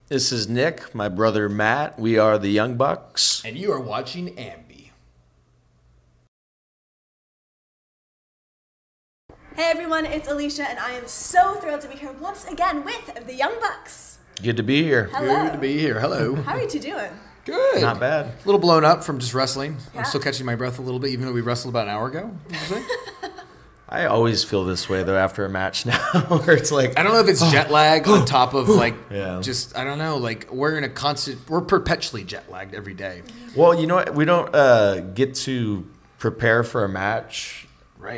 This is Nick, my brother Matt. We are the Young Bucks. And you are watching AMBY. Hey everyone, it's Alicia, and I am so thrilled to be here once again with the Young Bucks. Good to be here. Hello. Good to be here. Hello. How are you two doing? Good. Not bad. A little blown up from just wrestling. Yeah. I'm still catching my breath a little bit, even though we wrestled about an hour ago. I always feel this way, though, after a match now, where it's like... I don't know if it's jet lag on top of, like, Yeah. just, I don't know, like, we're perpetually jet lagged every day. Well, you know what? We don't get to prepare for a match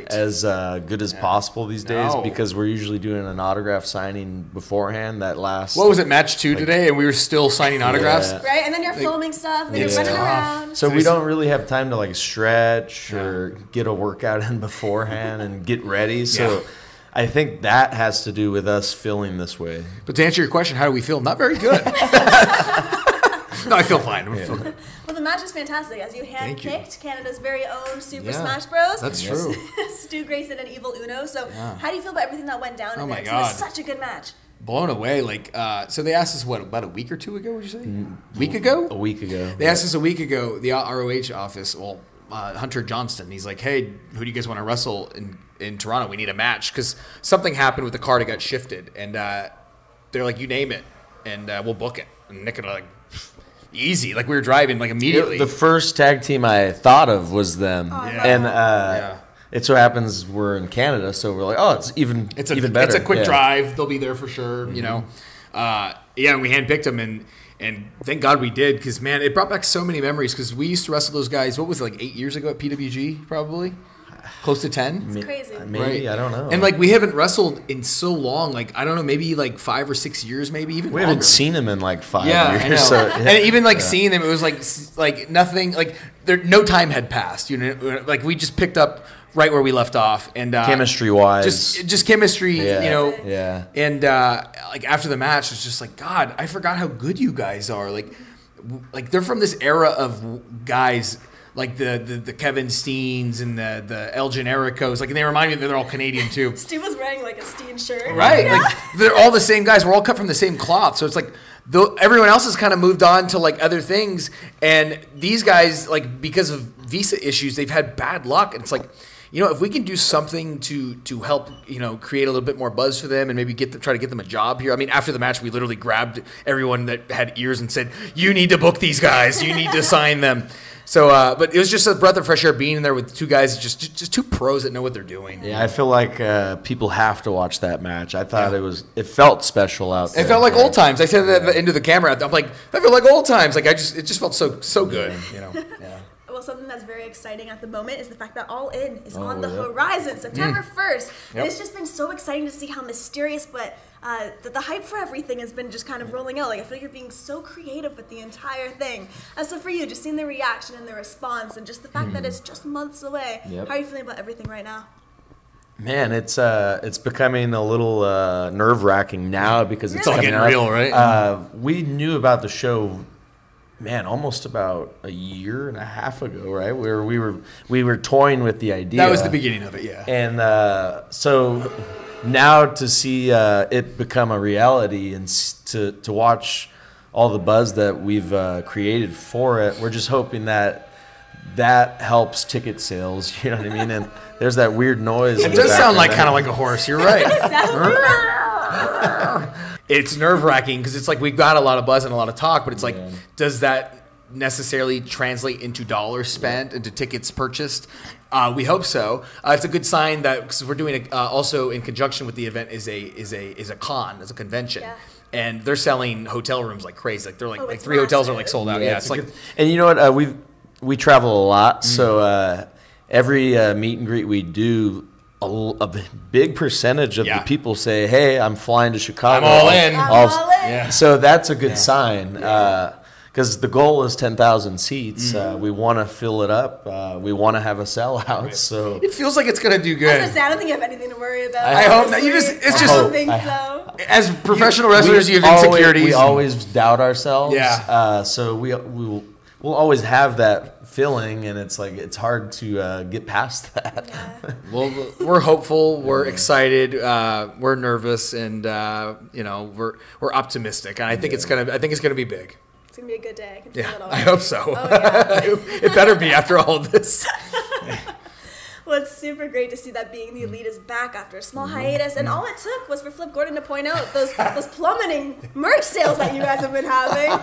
as good as possible these days because we're usually doing an autograph signing beforehand that lasts... What was it, match 2 today, and we were still signing autographs? Yeah. Right, and then you're filming stuff, and then you're running around. So we don't really have time to like stretch or get a workout in beforehand and get ready. So I think that has to do with us feeling this way. But to answer your question, how do we feel? Not very good. No, I feel fine. Well, the match is fantastic. As you handpicked Canada's very own Super Smash Yeah, Bros. That's true. Stu Grayson and Evil Uno. So how do you feel about everything that went down in there? my 'Cause God. It was such a good match. Blown away. Like, so they asked us, what, about a week or two ago, would you say? Week ago? A week ago. They asked us a week ago, the ROH office, Hunter Johnston, he's like, hey, who do you guys want to wrestle in Toronto? We need a match. Because something happened with the card, it got shifted. And they're like, you name it, and we'll book it. And Nick and I like, easy. Like, we were driving, like, immediately. The first tag team I thought of was them. Oh, It so happens we're in Canada, so we're like, it's even better. It's a quick drive. They'll be there for sure, you know. And we handpicked them, and thank God we did, because, man, it brought back so many memories, because we used to wrestle those guys, what was it, like 8 years ago at PWG, probably? Close to 10? It's crazy. Maybe, I don't know. And, like, we haven't wrestled in so long, like, I don't know, maybe, like, 5 or 6 years, maybe even We longer. haven't seen him in like 5 Yeah, years. I know. So, And even, like, seeing them, it was, like nothing, like, no time had passed, you know? Like, we just picked up right where we left off. And chemistry-wise. Just chemistry, you know? Yeah. And, like, after the match, it's just like, God, I forgot how good you guys are. Like they're from this era of guys like the Kevin Steens and the El Genericos. Like, and they remind me that they're all Canadian, too. Stu was wearing, like, a Steen shirt. Right. Yeah. Like, they're all the same guys. We're all cut from the same cloth. So it's like everyone else has kind of moved on to, like, other things. And these guys, like, because of visa issues, they've had bad luck. And it's like, you know, if we can do something to help, you know, create a little bit more buzz for them and maybe try to get them a job here. I mean, after the match, we literally grabbed everyone that had ears and said, you need to book these guys. You need to sign them. So, but it was just a breath of fresh air being in there with two guys, just two pros that know what they're doing. Yeah, I feel like people have to watch that match. I thought it felt special out there. It felt like old times. I said that into the camera. I'm like, that felt like old times. Like, it just felt so good, you know. Yeah. Well, something that's very exciting at the moment is the fact that All In is on the horizon, September 1st. And it's just been so exciting to see how mysterious, but the hype for everything has been just kind of rolling out. Like, I feel like you're being so creative with the entire thing. So for you, just seeing the reaction and the response and just the fact that it's just months away, how are you feeling about everything right now? Man, it's becoming a little nerve-wracking now because it's all getting real, right? We knew about the show, man, almost about a year and a half ago, right? Where we were toying with the idea. That was the beginning of it, yeah. And so now to see it become a reality and to watch all the buzz that we've created for it, we're just hoping that helps ticket sales. You know what I mean? And there's that weird noise. It does sound like kind of like a horse. You're right. It's nerve-wracking because it's like we've got a lot of buzz and a lot of talk, but it's like, does that necessarily translate into dollars spent, into tickets purchased? We hope so. It's a good sign that because we're doing it also in conjunction with the event is a convention. Yeah. And they're selling hotel rooms like crazy. Like they're like 3 hotels are like sold out. Yeah, it's like. And you know what? We travel a lot, so every meet and greet we do, a big percentage of the people say, "Hey, I'm flying to Chicago. I'm all in." I'm all in. Yeah. So that's a good sign. Because the goal is 10,000 seats. We want to fill it up. We want to have a sellout. Right. So it feels like it's going to do good. I don't think you have anything to worry about. I hope not. I don't think so. As professional wrestlers, you have insecurities. We always doubt ourselves. Yeah. So we'll always have that feeling, and it's like it's hard to get past that. Yeah. Well, we're hopeful, we're excited, we're nervous, and you know, we're optimistic. And I think it's gonna be big. It's gonna be a good day. I can feel it Yeah, already. I hope so. Oh, yeah. It better be after all this. Well, it's super great to see that Being the Elite is back after a small hiatus, and all it took was for Flip Gordon to point out those plummeting merch sales that you guys have been having.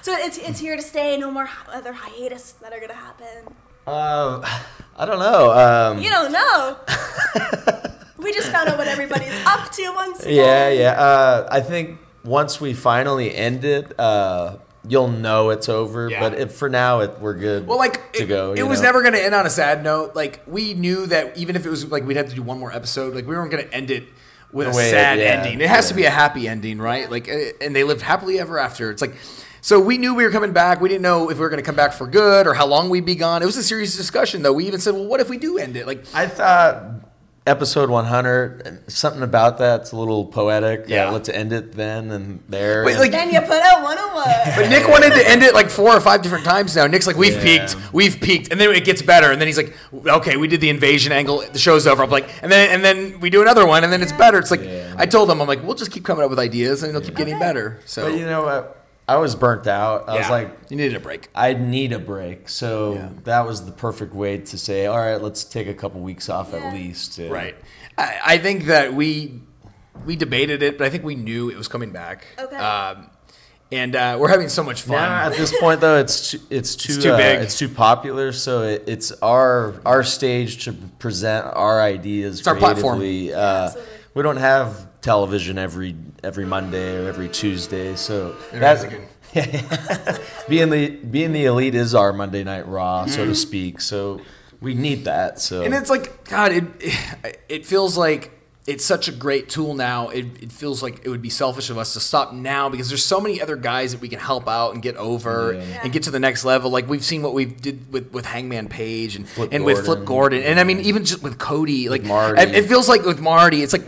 So it's here to stay. No more other hiatus that are gonna happen. I don't know. You don't know. We just found out what everybody's up to once again. Yeah. I think once we finally end it, you'll know it's over. Yeah. But for now, we're good. Well, like to go. It was never going to end on a sad note. Like we knew that even if it was like we'd have to do one more episode, like we weren't going to end it with a sad ending. It has to be a happy ending, right? Like, and they lived happily ever after. It's like, so we knew we were coming back. We didn't know if we were going to come back for good or how long we'd be gone. It was a serious discussion, though. We even said, well, what if we do end it? Like, I thought episode 100, something about that's a little poetic. Yeah. Let's end it then and there. But, like, Then you put out 101. but Nick wanted to end it like 4 or 5 different times now. Nick's like, we've peaked, and then it gets better, and then he's like, okay, we did the invasion angle, the show's over. I'm like, and then we do another one, and then it's better. It's like I told him, I'm like, we'll just keep coming up with ideas, and it'll keep getting better. So But you know what? I was burnt out. I was like, you needed a break. I need a break. So that was the perfect way to say, all right, let's take a couple weeks off at least. Yeah. Right. I think that we debated it, but I think we knew it was coming back. Okay. And we're having so much fun. Now, at this point, though, it's too big. It's too popular. So it's our stage to present our ideas. It's our platform. Absolutely. We don't have television every Monday or every Tuesday. So That's that's being the Elite is our Monday Night Raw, so to speak. So we need that. So And it's like, God, it feels like it's such a great tool now. It feels like it would be selfish of us to stop now because there's so many other guys that we can help out and get over and get to the next level. Like we've seen what we did with Hangman Page and with Flip Gordon. And I mean, even just with Cody, like Marty. it feels like with Marty, it's like,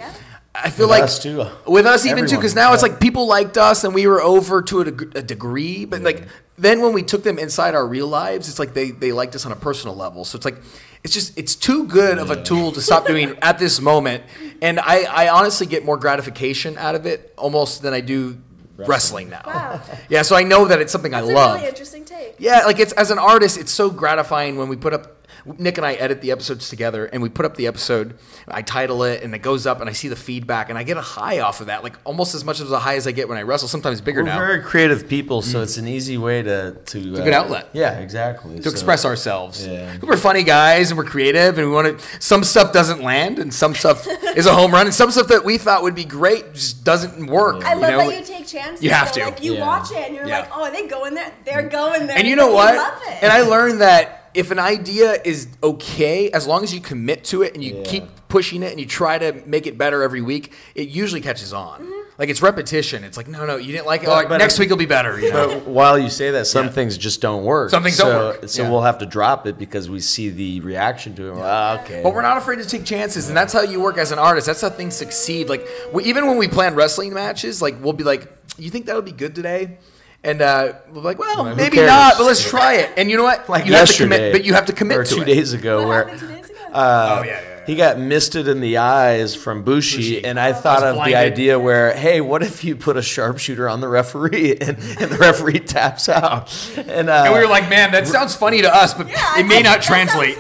I feel With like us too. with us even too, Everyone. because now it's like people liked us and we were over to a degree, but like then when we took them inside our real lives, it's like they liked us on a personal level. So it's like it's too good of a tool to stop doing at this moment. And I honestly get more gratification out of it almost than I do wrestling now. Wow. Yeah, so I know that it's something I That's love. a really interesting take. Yeah, like it's as an artist, it's so gratifying when we put up. Nick and I edit the episodes together, and we put up the episode. I title it, and it goes up, and I see the feedback, and I get a high off of that, like almost as much as a high as I get when I wrestle. Sometimes bigger we're now. very creative people, so it's an easy way to It's a good outlet. Yeah, exactly. To express ourselves. Yeah. We're funny guys, and we're creative, and we want to. Some stuff doesn't land, and some stuff is a home run, and some stuff that we thought would be great just doesn't work. I love know? that you take chances. You have so, to. Like you watch it and you're like, oh, are they going there? They're going there. And you know what? Love it. And I learned that if an idea is okay, as long as you commit to it and you keep pushing it and you try to make it better every week, it usually catches on. Like it's repetition. It's like, no, you didn't like it. But Next week will be better. You know? But while you say that, some things just don't work. Some things don't work. So we'll have to drop it because we see the reaction to it. Okay. But we're not afraid to take chances, and that's how you work as an artist. That's how things succeed. Like even when we plan wrestling matches, like we'll be like, "You think that'll be good today?" And we'll be like, "Well, maybe cares? not, but let's try it." And you know what? Like you have to yesterday, commit, but you have to commit or to 2 it. days ago, What where happened 2 days ago? he got misted in the eyes from Bushi, and I thought of blinded. the idea where, hey, what if you put a sharpshooter on the referee and the referee taps out? And we were like, "Man, that sounds funny to us, but it may not translate."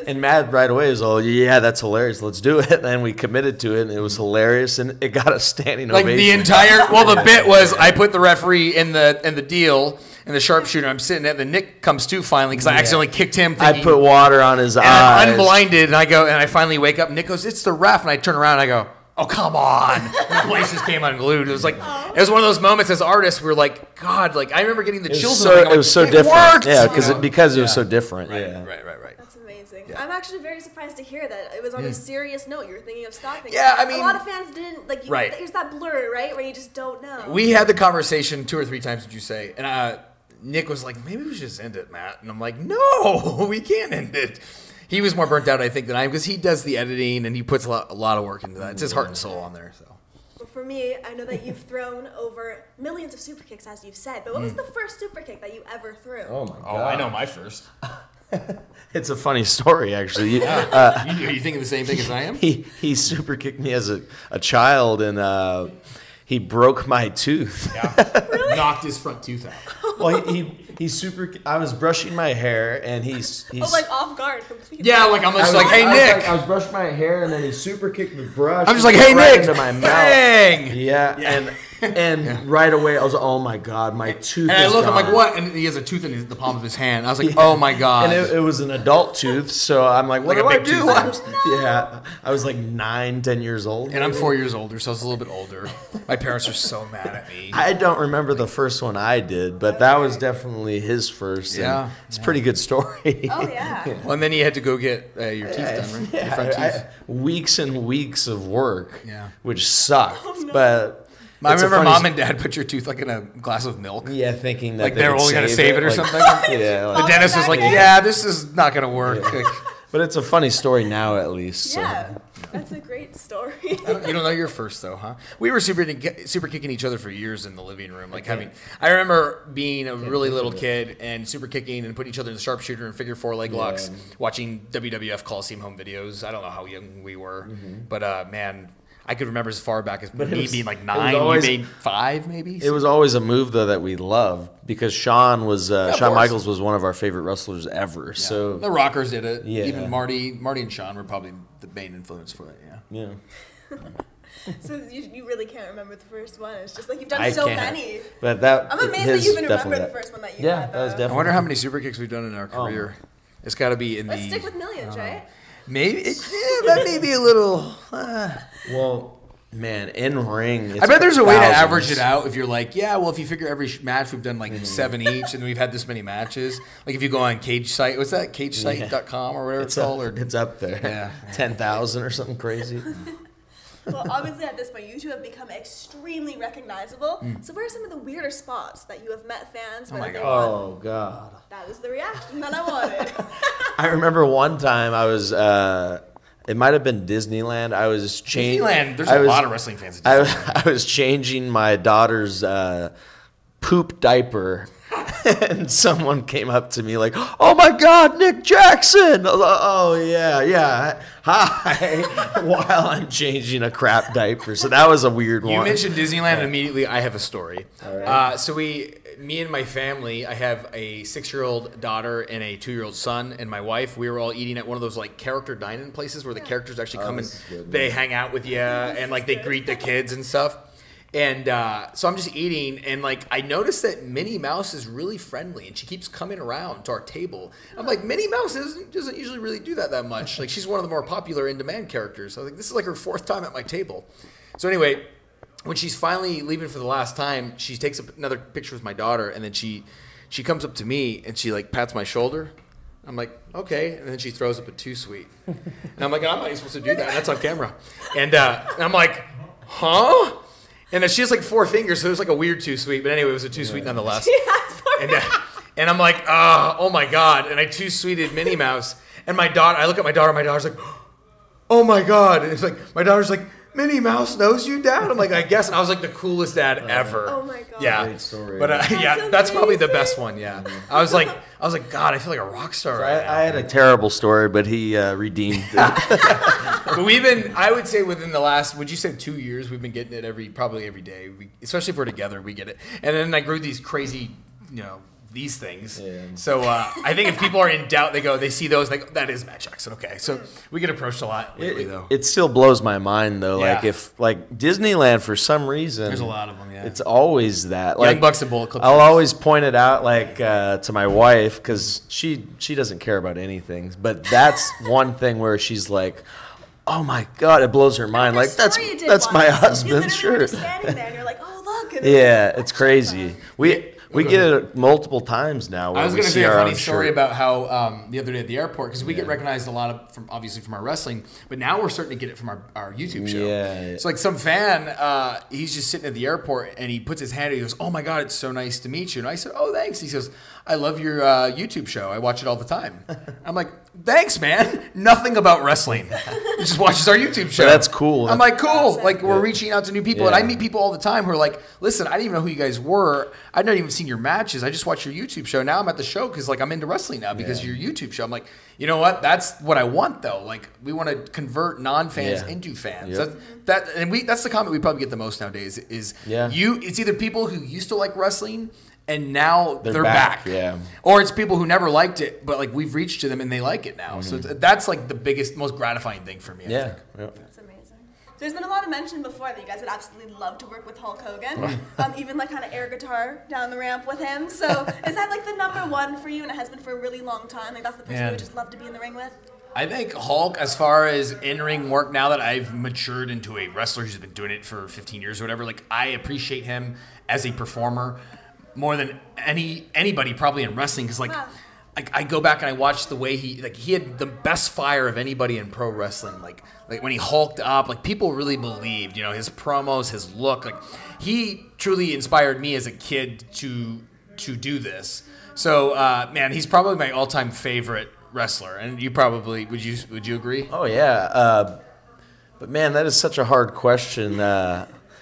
And Matt right away was all, yeah, that's hilarious. Let's do it. And then we committed to it, and it was hilarious, and it got a standing Like ovation. the entire, the bit was I put the referee in the deal and the sharpshooter. I'm sitting there, and then Nick comes to finally because I accidentally kicked him. I put water on his and eyes. I'm unblinded, and I finally wake up. And Nick goes, "It's the ref," and I turn around, and I go, "Oh, come on!" And the place just came unglued. It was like it was one of those moments as artists. We were like, God, like I remember getting the chills. It was so different. Worked! Yeah, because it was so different. Right, yeah. right. That's amazing. I'm actually very surprised to hear that it was on a serious note. You were thinking of stopping. Yeah, I mean- a lot of fans didn't like. Right. There's that blur, right, where you just don't know. We had the conversation 2 or 3 times. Did you say? And Nick was like, "Maybe we should just end it, Matt." And I'm like, "No, we can't end it." He was more burnt out, I think, than I am because he does the editing and he puts a lot of work into that. It's his heart and soul on there. So. for me, I know that you've thrown over millions of super kicks, as you've said, but what was the first super kick that you ever threw? Oh my god! Oh, I know my first. It's a funny story, actually. You thinking the same thing as I am? He super kicked me as a child, and he broke my tooth. Yeah. Really? Knocked his front tooth out. Well, he super. I was brushing my hair, and he's like off guard completely. Yeah, like I'm just like, hey Nick. I was brushing my hair, and then he super kicked the brush. I'm just like, hey right Nick. into my mouth. Bang. Yeah. And right away I was like, oh my god, my tooth. And I is look, gone. I'm like, what? And he has a tooth in the palm of his hand. I was like, oh my god. And it was an adult tooth, so I'm like, what Like do a I big do? tooth. Yeah, I was like 9, 10 years old. And I'm 4 years older, so I was a little bit older. My parents are so mad at me. I don't remember the first one I did, but that was definitely his first. Yeah. It's a pretty good story. Oh yeah. Well, and then you had to go get your teeth done, right? Your front teeth. Weeks and weeks of work, Yeah. which sucked. Oh, no. But I it's a remember funny mom and dad put your tooth like in a glass of milk. Yeah, thinking that Like they're only going to save it or like, something. Yeah, The like, dentist was like, yeah, this is not going to work. Like, but it's a funny story now, at least. So. Yeah, that's a great story. you don't know your first though, huh? We were super kicking each other for years in the living room. Like I remember being a really little kid and super kicking and putting each other in the sharpshooter and figure 4 leg locks, watching WWF Coliseum home videos. I don't know how young we were, but man, I could remember as far back as being like 9. You made 5, maybe. It was always a move though that we loved because Shawn Michaels was one of our favorite wrestlers ever. Yeah. So the Rockers did it. Yeah. Even Marty and Shawn were probably the main influence for it. Yeah. So you really can't remember the first one. It's just like you've done so many. But I'm amazed that you even remember the first one that you had. That was definitely. I wonder how many super kicks we've done in our career. It's got to be in Let's stick with millions, right? Maybe that may be a little. Well, man, in ring. I bet there's a way to average it out. If you're like, yeah, well, if you figure every match we've done like 7 each, and we've had this many matches. Like if you go on Cage Site, what's that? CageSite.com or whatever it's called. It's up there. Yeah, 10,000 or something crazy. Well, obviously at this point, you two have become extremely recognizable. So what are some of the weirder spots that you have met fans? Oh god. That was the reaction that I wanted. I remember one time I was. It might have been Disneyland. I was changing. Disneyland. There's a lot of wrestling fans at Disneyland. I was changing my daughter's poop diaper. And someone came up to me like, "Oh my God, Nick Jackson!" I was like, "Oh yeah, hi!" While I'm changing a crap diaper, so that was a weird one. You mentioned Disneyland, and immediately I have a story. So me and my family, I have a 6-year-old daughter and a 2-year-old son, and my wife. We were all eating at one of those like character dining places where the characters actually come and they hang out with you and like they greet the kids and stuff. And so I'm just eating, and like I noticed that Minnie Mouse is really friendly, and she keeps coming around to our table. I'm like, Minnie Mouse doesn't usually really do that much. Like she's one of the more popular in-demand characters. So I think this is like her 4th time at my table. So anyway, when she's finally leaving for the last time, she takes another picture with my daughter, and then she comes up to me and she like pats my shoulder. I'm like, okay, and then she throws up a 2 sweet, and I'm like, I'm not even supposed to do that. That's on camera, and I'm like, huh? And then she has like 4 fingers, so it was like a weird 2 sweet. But anyway, it was a 2 sweet nonetheless. And I'm like, oh my God. And I 2 sweeted Minnie Mouse. And I look at my daughter, daughter's like, oh my God. And it's like, my daughter's like, Minnie Mouse knows you, Dad? I'm like, I guess. And I was like the coolest dad ever. Oh my God. Yeah. Great story. But that's probably the best one. Yeah. I was like, God, I feel like a rock star right now. I had a terrible story, but he redeemed it. But I would say within the last, would you say 2 years, we've been getting it probably every day. Especially if we're together, we get it. And then I grew these crazy, these things. Yeah. So I think if people are in doubt, they see those, like, that is Matt Jackson. Okay. So we get approached a lot lately, though. It still blows my mind, though. Yeah. Like, if, Disneyland, for some reason. There's a lot of them, yeah. It's always that. Like, Young Bucks and Bullet Club. I'll always point it out, like, to my wife, because she doesn't care about anything. But that's one thing where she's like, oh my God, it blows her mind. Like, that's my husband's shirt. You're standing there and you're like, oh, look. Yeah, it's crazy. We get it multiple times now. I was going to say a funny story about how the other day at the airport, because we get recognized a lot from our wrestling, but now we're starting to get it from our YouTube show. Yeah. So like some fan, he's just sitting at the airport and he puts his hand and he goes, oh my God, it's so nice to meet you. And I said, oh, thanks. He says, I love your YouTube show. I watch it all the time. I'm like, thanks, man. Nothing about wrestling. He just watches our YouTube show. But that's cool. I'm like, cool. Awesome. Like, we're reaching out to new people. And I meet people all the time who are like, listen, I didn't even know who you guys were. I'd not even seen your matches. I just watched your YouTube show. Now I'm at the show because, like, I'm into wrestling now because of your YouTube show. I'm like, you know what? That's what I want, though. Like, we want to convert non-fans into fans. Yep. That's the comment we probably get the most nowadays is it's either people who used to like wrestling and now they're back. Yeah. Or it's people who never liked it, but like we've reached to them and they like it now. So that's like the biggest, most gratifying thing for me. I think. That's amazing. So there's been a lot of mention before that you guys would absolutely love to work with Hulk Hogan. Even like kind of air guitar down the ramp with him. So is that like the number one for you, and it has been for a really long time? Like that's the person you would just love to be in the ring with? I think Hulk, as far as in-ring work, now that I've matured into a wrestler who's been doing it for 15 years or whatever, like I appreciate him as a performer more than anybody probably in wrestling, because like I go back and I watch the way he had the best fire of anybody in pro wrestling. Like when he hulked up, like people really believed, his promos, his look. Like he truly inspired me as a kid to do this. So man, he's probably my all-time favorite wrestler, and you probably would you agree? Oh yeah, but man, that is such a hard question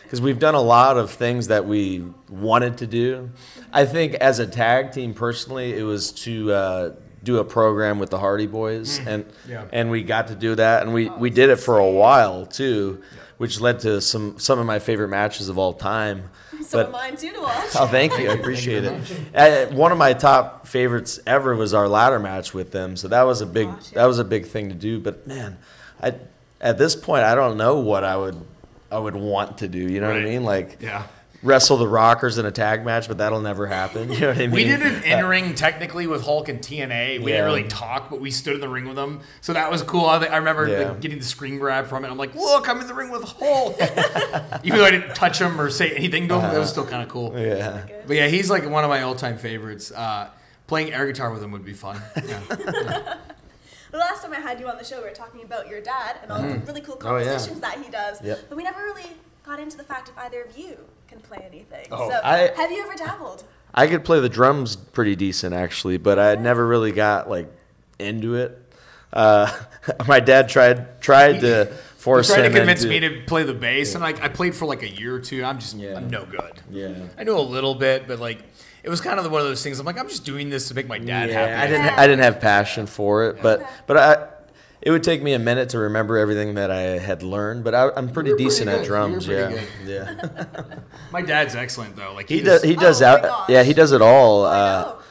because we've done a lot of things that we wanted to do. I think as a tag team, personally, it was to do a program with the Hardy Boys, and we got to do that, and we did it for a while too, which led to some of my favorite matches of all time. So mine too to watch. Oh, thank you. I appreciate it. One of my top favorites ever was our ladder match with them. So that was a big thing to do. But man, at this point, I don't know what I would want to do. You know what I mean? Like wrestle the Rockers in a tag match, but that'll never happen. You know what I mean? We did an in-ring technically with Hulk and TNA. We didn't really talk, but we stood in the ring with them. So that was cool. I remember getting the screen grab from it. I'm like, look, I'm in the ring with Hulk. Even though I didn't touch him or say anything to him, it was still kind of cool. Yeah. But yeah, he's like one of my all-time favorites. Playing air guitar with him would be fun. Yeah. The last time I had you on the show, we were talking about your dad and all the really cool compositions that he does. Yep. But we never really got into the fact if either of you can play anything. Oh, so have you ever dabbled? I could play the drums pretty decent, actually, but I never really got like into it. My dad tried to force him. He tried to convince me to play the bass, and I played for like a year or two. I'm no good. Yeah. I knew a little bit, but like it was kind of one of those things. I'm like, I'm just doing this to make my dad happy. I didn't have passion for it, but it would take me a minute to remember everything that I had learned. But I'm pretty decent at drums. Yeah. My dad's excellent though. Like he does it all.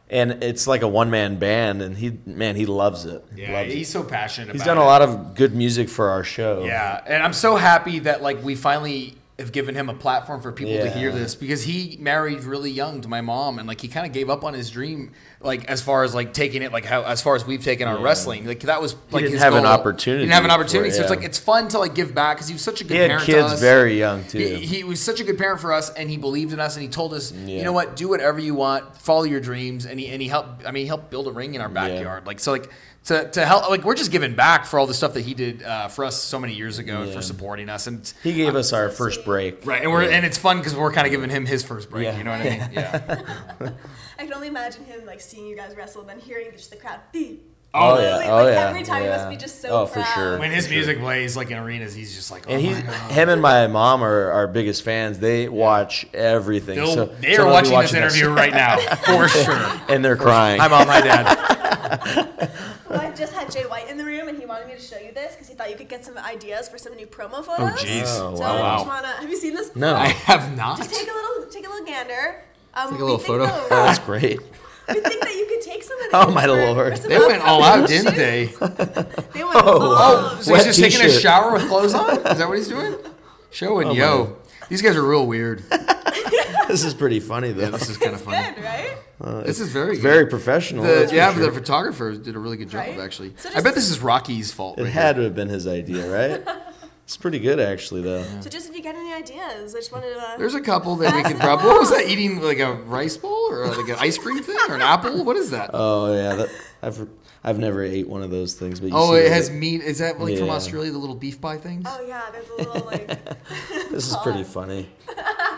And it's like a one-man band, and he loves it. Yeah, he's so passionate about it. He's done a lot of good music for our show. Yeah, and I'm so happy that like we finally have given him a platform for people to hear this, because he married really young to my mom, and like he kind of gave up on his dream, like as far as like taking it, like how as far as we've taken our wrestling, like that was like he didn't his have goal. an opportunity. He didn't have an opportunity, so it's like it's fun to like give back, because he was such a good parent. He had kids to us. very young too. He was such a good parent for us, and he believed in us, and he told us, you know what, do whatever you want, follow your dreams, and he helped. I mean, he helped build a ring in our backyard, like so like. To help, like we're just giving back for all the stuff that he did for us so many years ago, for supporting us, and he gave us our first break, right? And and it's fun because we're kind of giving him his first break. You know what I mean? Yeah. I can only imagine him like seeing you guys wrestle and then hearing just the crowd beep. Every time he must be just so proud. For sure. When his music plays like in arenas, he's just like, him and my mom are our biggest fans. They watch everything. They are watching this interview right now, for sure. And they're crying. Hi, Mom. Hi, Dad. Well, I just had Jay White in the room, and he wanted me to show you this because he thought you could get some ideas for some new promo photos. Oh, jeez. So have you seen this before? No, I have not. Just take a little gander. Take a little photo. That's great. We think that you could take some of these. Oh my lord! They went all out, didn't they? They went all out. So he's just taking a shower with clothes on? Is that what he's doing? Showing These guys are real weird. This is pretty funny though. Yeah, this is kind of funny. Good, right? This is very very professional. The photographer did a really good job, actually. So I bet this is Rocky's fault. It had to have been his idea, right? It's pretty good, actually, though. So just if you get any ideas, I just wanted to... There's a couple that we could probably... What was that, eating like a rice bowl or like an ice cream thing or an apple? What is that? Oh, yeah. I've never ate one of those things. But it has meat. Is that like from Australia, the little beef pie things? Oh, yeah. There's a little like... This is pretty funny.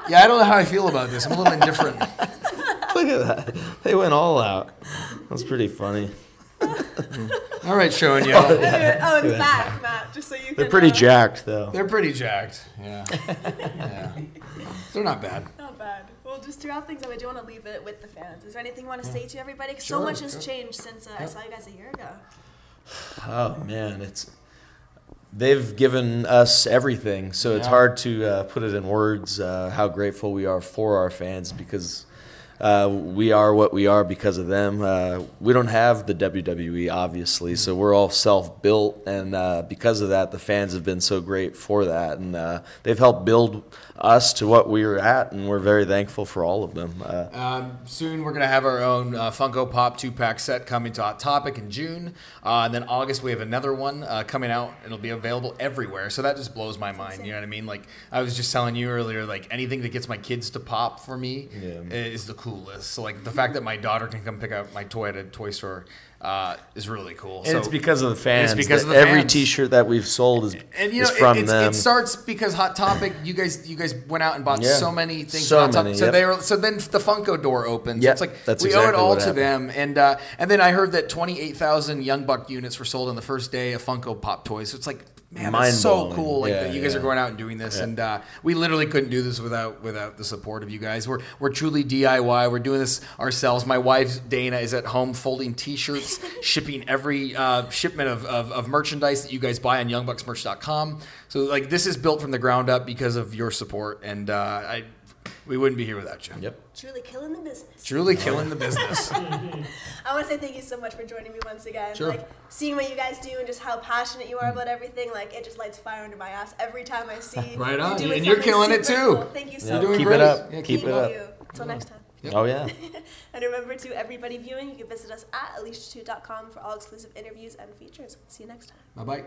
Yeah, I don't know how I feel about this. I'm a little indifferent. Look at that. They went all out. That's pretty funny. All right, showing you. Oh, in the back, Matt, just so you can. They're pretty jacked, though. They're pretty jacked. Yeah. Yeah. They're not bad. Not bad. Well, just to wrap things up, I do want to leave it with the fans. Is there anything you want to say to everybody? Because so much has changed since I saw you guys a year ago. Oh man, they've given us everything, so it's hard to put it in words how grateful we are for our fans, because we are what we are because of them. We don't have the WWE, obviously, so we're all self-built, and because of that, the fans have been so great for that, and they've helped build us to what we're at, and we're very thankful for all of them. Soon we're going to have our own Funko Pop 2-pack set coming to Hot Topic in June. And then August we have another one coming out. It'll be available everywhere. So that just blows my mind. You know what I mean? Like I was just telling you earlier, like anything that gets my kids to pop for me is the coolest. So like the fact that my daughter can come pick out my toy at a toy store is really cool. And so it's because of the fans. It's because of the every fans. T-shirt that we've sold is from them. It starts because Hot Topic. You guys went out and bought so many things. So Hot Topic. many, So then the Funko door opens. Yep, It's like that's we exactly owe it all what to happened. them. And then I heard that 28,000 Young Buck units were sold on the first day of Funko Pop toys. So it's like, man, that's so Mind-blowing. cool. Like Yeah, that you guys are going out and doing this, and we literally couldn't do this without the support of you guys. We're truly DIY. We're doing this ourselves. My wife Dana is at home folding T-shirts, shipping every shipment of merchandise that you guys buy on YoungBucksMerch.com. So like this is built from the ground up because of your support, and we wouldn't be here without you. Yep. Truly killing the business. Truly killing the business. I want to say thank you so much for joining me once again. Sure. Like seeing what you guys do and just how passionate you are about everything, like it just lights fire under my ass every time I see. Right on. you doing And you're something killing it super too. cool. Thank you so You're much. doing Keep great. it up. Yeah, Keep it Thank up. you. Until next time. Yep. Oh yeah. And remember to everybody viewing, you can visit us at aliciatute.com for all exclusive interviews and features. See you next time. Bye bye.